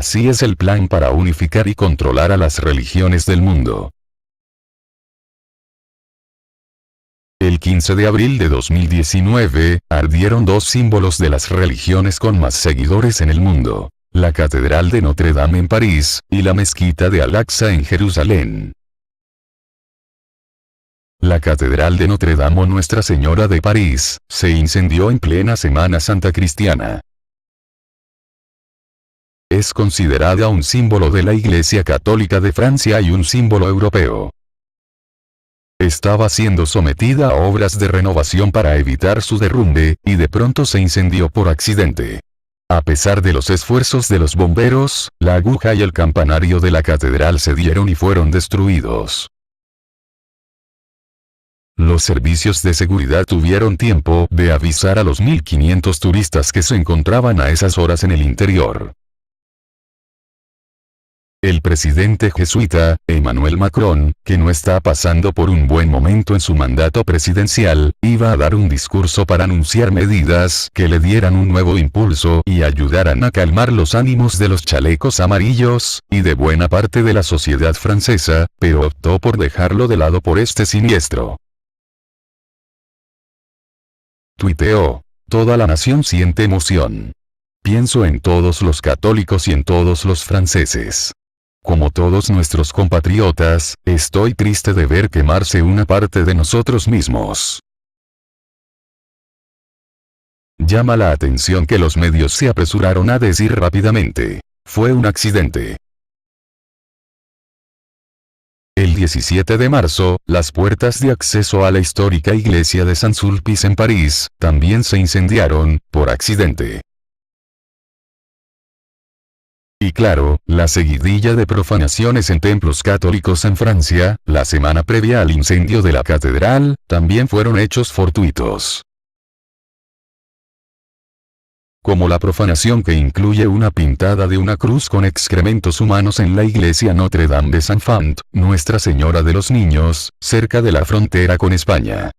Así es el plan para unificar y controlar a las religiones del mundo. El 15 de abril de 2019, ardieron dos símbolos de las religiones con más seguidores en el mundo: la Catedral de Notre Dame en París, y la Mezquita de Al-Aqsa en Jerusalén. La Catedral de Notre Dame o Nuestra Señora de París, se incendió en plena Semana Santa cristiana. Es considerada un símbolo de la Iglesia Católica de Francia y un símbolo europeo. Estaba siendo sometida a obras de renovación para evitar su derrumbe, y de pronto se incendió por accidente. A pesar de los esfuerzos de los bomberos, la aguja y el campanario de la catedral cedieron y fueron destruidos. Los servicios de seguridad tuvieron tiempo de avisar a los 1.500 turistas que se encontraban a esas horas en el interior. El presidente jesuita, Emmanuel Macron, que no está pasando por un buen momento en su mandato presidencial, iba a dar un discurso para anunciar medidas que le dieran un nuevo impulso y ayudaran a calmar los ánimos de los chalecos amarillos, y de buena parte de la sociedad francesa, pero optó por dejarlo de lado por este siniestro. Tuiteó: toda la nación siente emoción. Pienso en todos los católicos y en todos los franceses. Como todos nuestros compatriotas, estoy triste de ver quemarse una parte de nosotros mismos. Llama la atención que los medios se apresuraron a decir rápidamente: fue un accidente. El 17 de marzo, las puertas de acceso a la histórica iglesia de Saint-Sulpice en París, también se incendiaron, por accidente. Y claro, la seguidilla de profanaciones en templos católicos en Francia, la semana previa al incendio de la catedral, también fueron hechos fortuitos. Como la profanación que incluye una pintada de una cruz con excrementos humanos en la iglesia Notre Dame de Saint-Fant, Nuestra Señora de los Niños, cerca de la frontera con España.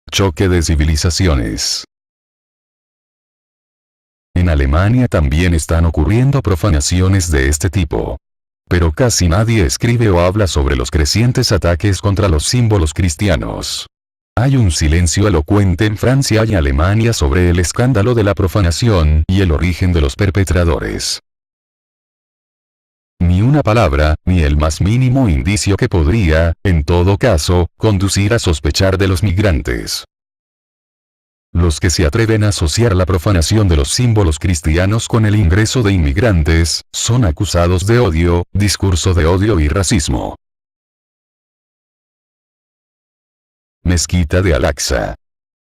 Choque de civilizaciones. En Alemania también están ocurriendo profanaciones de este tipo. Pero casi nadie escribe o habla sobre los crecientes ataques contra los símbolos cristianos. Hay un silencio elocuente en Francia y Alemania sobre el escándalo de la profanación y el origen de los perpetradores. Ni una palabra, ni el más mínimo indicio que podría, en todo caso, conducir a sospechar de los migrantes. Los que se atreven a asociar la profanación de los símbolos cristianos con el ingreso de inmigrantes, son acusados de odio, discurso de odio y racismo. Mezquita de Al-Aqsa,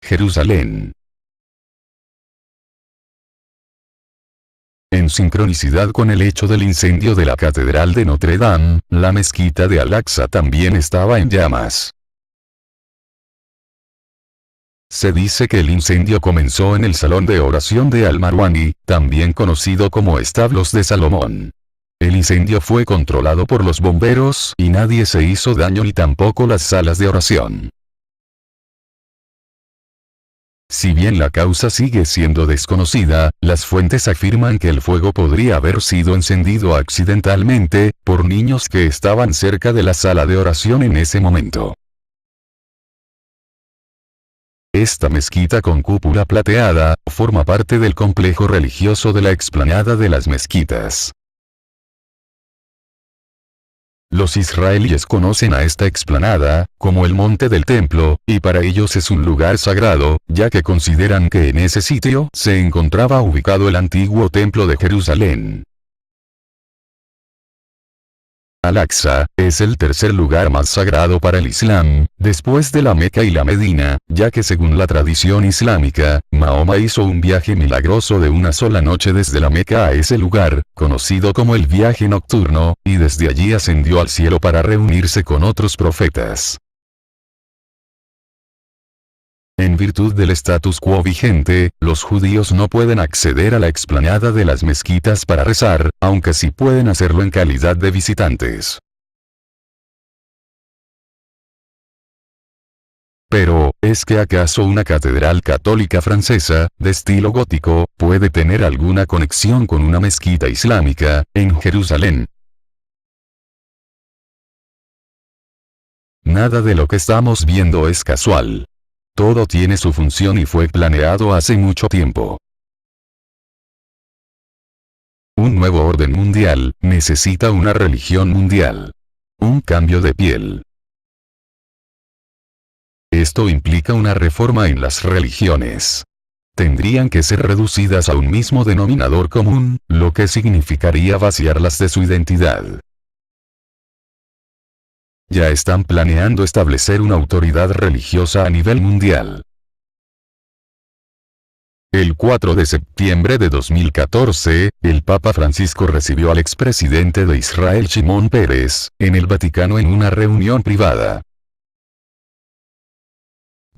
Jerusalén. En sincronicidad con el hecho del incendio de la Catedral de Notre Dame, la Mezquita de Al-Aqsa también estaba en llamas. Se dice que el incendio comenzó en el salón de oración de Al-Marwani, también conocido como Establos de Salomón. El incendio fue controlado por los bomberos y nadie se hizo daño ni tampoco las salas de oración. Si bien la causa sigue siendo desconocida, las fuentes afirman que el fuego podría haber sido encendido accidentalmente, por niños que estaban cerca de la sala de oración en ese momento. Esta mezquita con cúpula plateada, forma parte del complejo religioso de la explanada de las mezquitas. Los israelíes conocen a esta explanada como el Monte del Templo, y para ellos es un lugar sagrado, ya que consideran que en ese sitio se encontraba ubicado el antiguo Templo de Jerusalén. Al-Aqsa es el tercer lugar más sagrado para el Islam, después de la Meca y la Medina, ya que según la tradición islámica, Mahoma hizo un viaje milagroso de una sola noche desde la Meca a ese lugar, conocido como el viaje nocturno, y desde allí ascendió al cielo para reunirse con otros profetas. En virtud del status quo vigente, los judíos no pueden acceder a la explanada de las mezquitas para rezar, aunque sí pueden hacerlo en calidad de visitantes. Pero, ¿es que acaso una catedral católica francesa, de estilo gótico, puede tener alguna conexión con una mezquita islámica, en Jerusalén? Nada de lo que estamos viendo es casual. Todo tiene su función y fue planeado hace mucho tiempo. Un nuevo orden mundial necesita una religión mundial. Un cambio de piel. Esto implica una reforma en las religiones. Tendrían que ser reducidas a un mismo denominador común, lo que significaría vaciarlas de su identidad. Ya están planeando establecer una autoridad religiosa a nivel mundial. El 4 de septiembre de 2014, el Papa Francisco recibió al expresidente de Israel Shimon Peres, en el Vaticano en una reunión privada.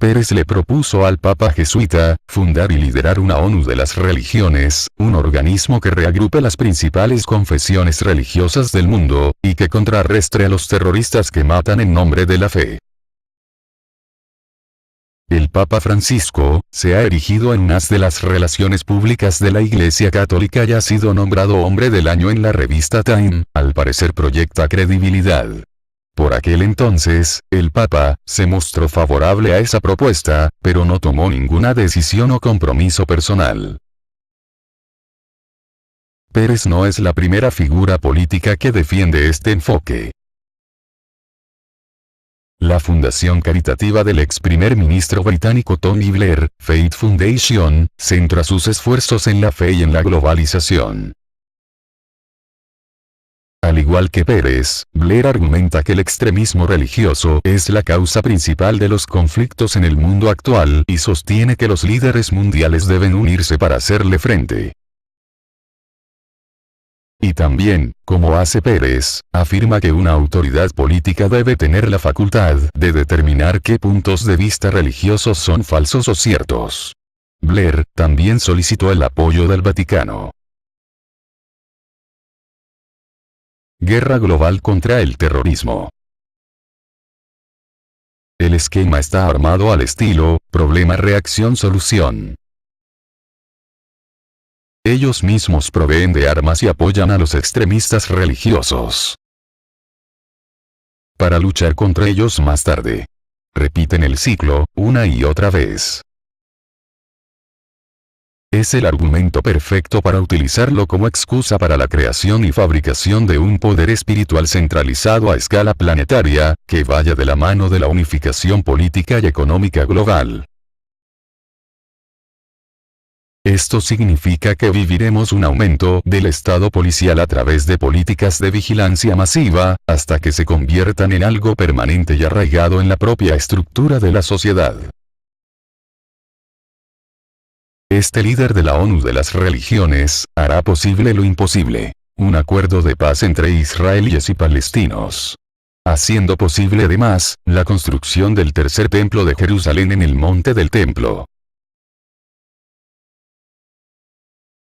Peres le propuso al Papa jesuita, fundar y liderar una ONU de las religiones, un organismo que reagrupe las principales confesiones religiosas del mundo, y que contrarrestre a los terroristas que matan en nombre de la fe. El Papa Francisco, se ha erigido en un as de las relaciones públicas de la Iglesia Católica y ha sido nombrado Hombre del Año en la revista Time, al parecer proyecta credibilidad. Por aquel entonces, el Papa, se mostró favorable a esa propuesta, pero no tomó ninguna decisión o compromiso personal. Peres no es la primera figura política que defiende este enfoque. La fundación caritativa del ex primer ministro británico Tony Blair, Faith Foundation, centra sus esfuerzos en la fe y en la globalización. Al igual que Peres, Blair argumenta que el extremismo religioso es la causa principal de los conflictos en el mundo actual y sostiene que los líderes mundiales deben unirse para hacerle frente. Y también, como hace Peres, afirma que una autoridad política debe tener la facultad de determinar qué puntos de vista religiosos son falsos o ciertos. Blair también solicitó el apoyo del Vaticano. Guerra global contra el terrorismo. El esquema está armado al estilo, problema reacción solución. Ellos mismos proveen de armas y apoyan a los extremistas religiosos. Para luchar contra ellos más tarde. Repiten el ciclo, una y otra vez. Es el argumento perfecto para utilizarlo como excusa para la creación y fabricación de un poder espiritual centralizado a escala planetaria, que vaya de la mano de la unificación política y económica global. Esto significa que viviremos un aumento del Estado policial a través de políticas de vigilancia masiva, hasta que se conviertan en algo permanente y arraigado en la propia estructura de la sociedad. Este líder de la ONU de las religiones, hará posible lo imposible. Un acuerdo de paz entre israelíes y palestinos. Haciendo posible además, la construcción del tercer templo de Jerusalén en el monte del templo.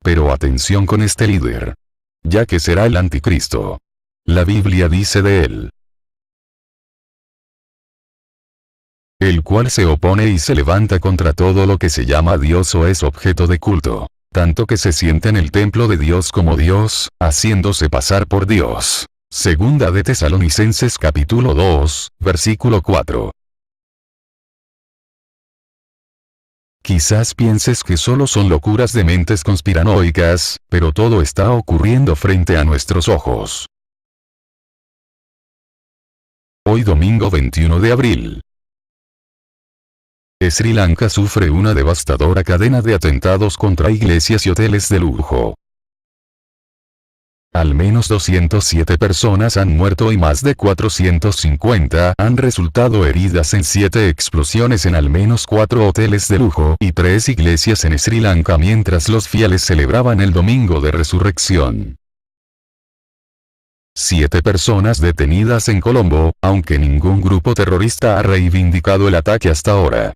Pero atención con este líder. Ya que será el anticristo. La Biblia dice de él. El cual se opone y se levanta contra todo lo que se llama Dios o es objeto de culto, tanto que se siente en el templo de Dios como Dios, haciéndose pasar por Dios. Segunda de Tesalonicenses capítulo 2, versículo 4. Quizás pienses que solo son locuras de mentes conspiranoicas, pero todo está ocurriendo frente a nuestros ojos. Hoy domingo 21 de abril. Sri Lanka sufre una devastadora cadena de atentados contra iglesias y hoteles de lujo. Al menos 207 personas han muerto y más de 450 han resultado heridas en 7 explosiones en al menos 4 hoteles de lujo y 3 iglesias en Sri Lanka mientras los fieles celebraban el Domingo de Resurrección. 7 personas detenidas en Colombo, aunque ningún grupo terrorista ha reivindicado el ataque hasta ahora.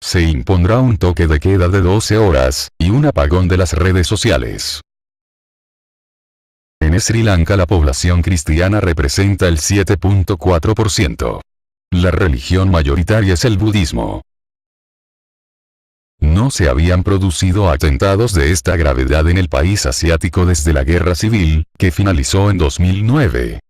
Se impondrá un toque de queda de 12 horas, y un apagón de las redes sociales. En Sri Lanka la población cristiana representa el 7.4%. La religión mayoritaria es el budismo. No se habían producido atentados de esta gravedad en el país asiático desde la guerra civil, que finalizó en 2009.